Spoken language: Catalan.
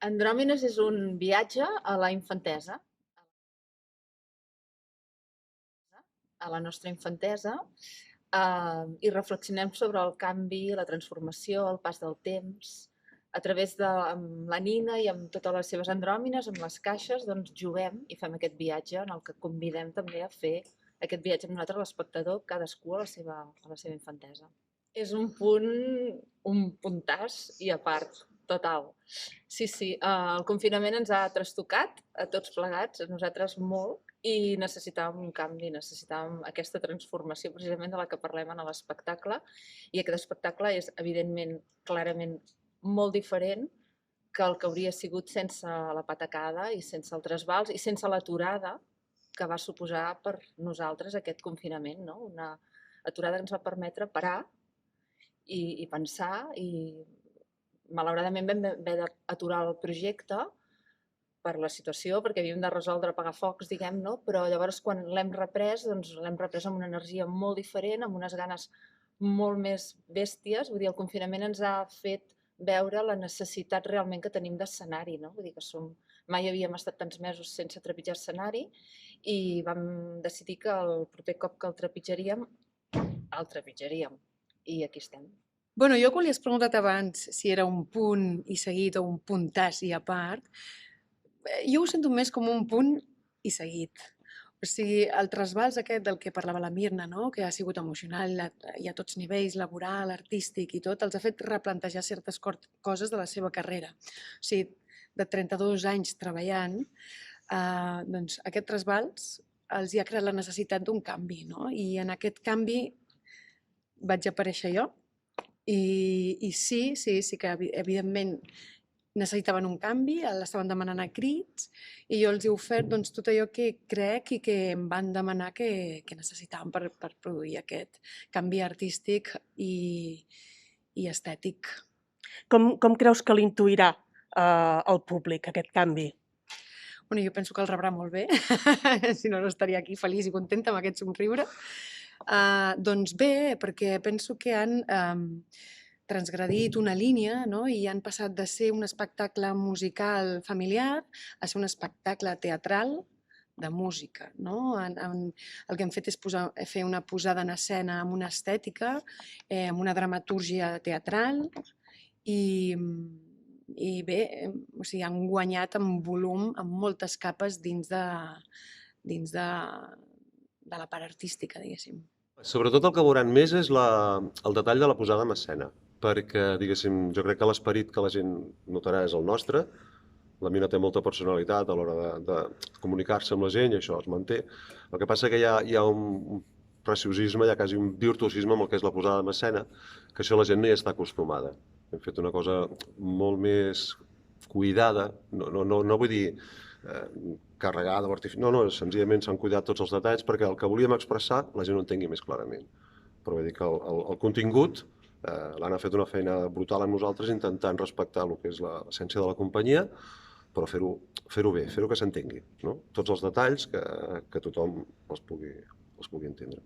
Andròmines és un viatge a la infantesa, a la nostra infantesa, i reflexionem sobre el canvi, la transformació, el pas del temps. A través de amb la Nina i amb totes les seves andròmines, amb les caixes, doncs juguem i fem aquest viatge en el que convidem també a fer aquest viatge amb nosaltres, l'espectador, cadascú a la seva infantesa. És un puntàs i a part, total. Sí, sí, el confinament ens ha trastocat a tots plegats, a nosaltres molt, i necessitàvem un canvi, necessitàvem aquesta transformació precisament de la que parlem en l'espectacle, i aquest espectacle és, evidentment, clarament molt diferent que el que hauria sigut sense la patacada i sense el trasbals i sense l'aturada que va suposar per nosaltres aquest confinament, no? Una aturada que ens va permetre parar i pensar i malauradament vam haver d'aturar el projecte per la situació, perquè havíem de resoldre apagar focs, diguem, no? Però llavors quan l'hem reprès, doncs l'hem reprès amb una energia molt diferent, amb unes ganes molt més bèsties. Vull dir, el confinament ens ha fet veure la necessitat realment que tenim d'escenari, no? Vull dir que mai havíem estat tants mesos sense trepitjar escenari i vam decidir que el proper cop que el trepitjaríem. I aquí estem. Bueno, jo quan li has preguntat abans si era un punt i seguit o un puntàs i a part, jo ho sento més com un punt i seguit. O sigui, el trasbals aquest del que parlava la Mirna, no? Que ha sigut emocional i a tots nivells, laboral, artístic i tot, els ha fet replantejar certes coses de la seva carrera. O sigui, de 32 anys treballant, doncs aquest trasbals els hi ha creat la necessitat d'un canvi, no? I en aquest canvi vaig aparèixer jo i sí que evidentment necessitaven un canvi, l'estaven demanant a crits i jo els he ofert doncs, tot allò que crec i que em van demanar que necessitaven per produir aquest canvi artístic i estètic. Com creus que l'intuirà el públic, aquest canvi? Bueno, jo penso que el rebrà molt bé, si no, no estaria aquí feliç i contenta amb aquest somriure. Doncs bé, perquè penso que han transgredit una línia, no? I han passat de ser un espectacle musical familiar a ser un espectacle teatral de música, no? El que hem fet és fer una posada en escena amb una estètica, amb una dramatúrgia teatral i bé, o sigui, han guanyat en volum, amb moltes capes dins de la part artística, diguéssim. Sobretot el que veuran més és el detall de la posada en escena, perquè, diguéssim, jo crec que l'esperit que la gent notarà és el nostre. La Mina té molta personalitat a l'hora de comunicar-se amb la gent i això es manté. El que passa que hi ha un preciosisme, hi ha quasi un virtuosisme amb el que és la posada en escena, que això la gent no hi està acostumada. Hem fet una cosa molt més cuidada, no vull dir carregada o artificial, no, senzillament s'han cuidat tots els detalls perquè el que volíem expressar la gent ho entengui més clarament. Però vull dir que el contingut, l'Anna ha fet una feina brutal amb nosaltres intentant respectar el que és l'essència de la companyia, però fer-ho bé, fer-ho que s'entengui, no? Tots els detalls que tothom els pugui entendre.